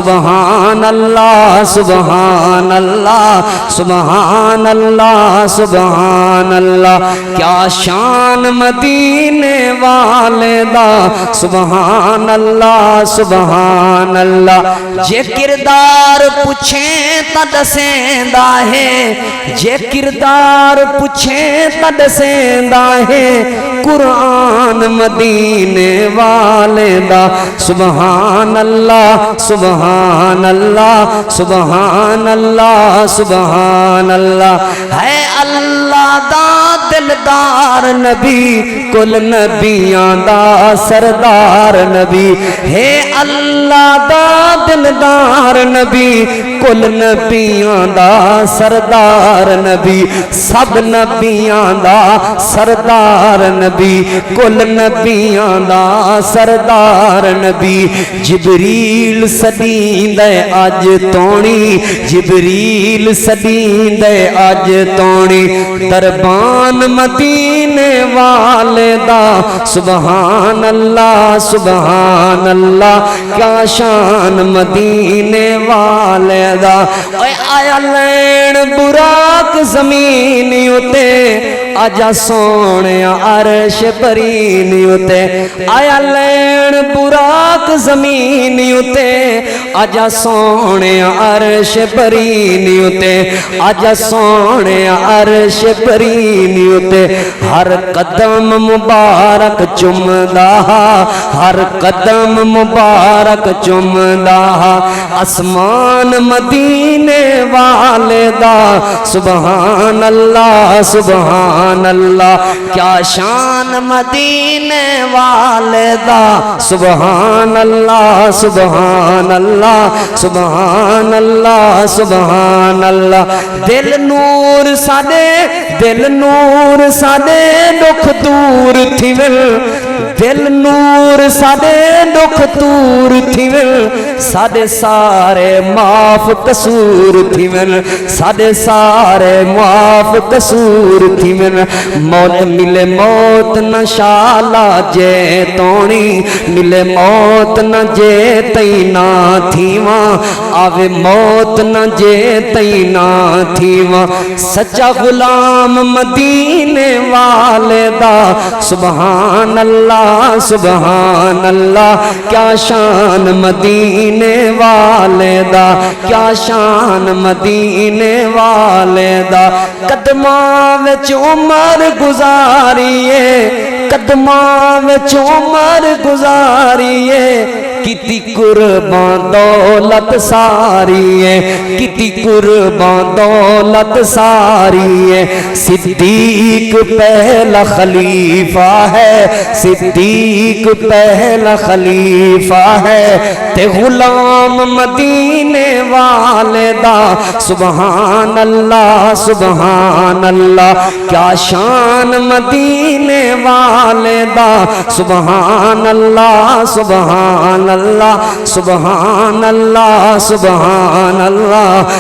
سبحان اللہ سبحان اللہ سبحان اللہ سبحان اللہ، کیا شان مدینے والے دا، سبحان اللہ سبحان اللہ۔ جے کردار پوچھیں تا دسیندا ہے، جے کردار پوچھیں تا دسیندا ہے، قرآن مدینے والے دا، سبحان اللہ سبحان اللہ سبحان اللہ سبحان اللہ۔ ہے اللہ دا دلدار نبی، کل نبیاں دا سردار نبی، ہے اللہ دا دلدار نبی، کل نبیاں دا سردار نبی، سب نبیاں دا سردار نبی، کل نبیاں دا سردار نبی۔ جبریل سدیندے اج تونی، جبریل سدیندے اج تونی، دربان مدینے والے دا، سبحان اللہ سبحان اللہ، کیا شان مدینے والے دا۔ اے آیا لین براق زمینی اتے، آجا سونے عرش پرینی اتے، آیا لین براق زمینی اتے، آجا سونے عرش پرینی اتے، آجا سونے عرش پرینی اتے، ہر قدم مبارک چمدا، ہر قدم مبارک چمدا، اسمان مدینے والے دا، سبحان اللہ سبحان اللہ، کیا شان مدینے والے دا، سبحان اللہ سبحان اللہ سبحان اللہ سبحان اللہ۔ دل نور ساڈے، دل نور ساڈے دکھ دور تھیول، دل نور ساڈے دکھ دور تھیول، ساڈے سارے معاف قصور تھیول، ساڈے سارے معاف قصور تھیول۔ موت ملے موت نہ شالا جے تونی، ملے موت نہ جے تینا تھیواں، آوے موت نہ جے تینا تھیواں، سچا غلام مدینے والے دا، سبحان اللہ سبحان اللہ، کیا شان مدینے والے دا، کیا شان مدینے والے دا۔ قدماں وچ عمر گزاریے، قدماں وچ عمر گزاریے، کتی قربان دولت ساری ہے، کتی قربان دولت ساری ہے۔ صدیق پہلا خلیفہ ہے، صدیق پہلا خلیفہ ہے، تے غلام مدینے والے دا، سبحان اللہ سبحان اللہ، کیا شان مدینے والے دا، سبحان اللہ سبحان اللہ سبحان اللہ سبحان اللہ۔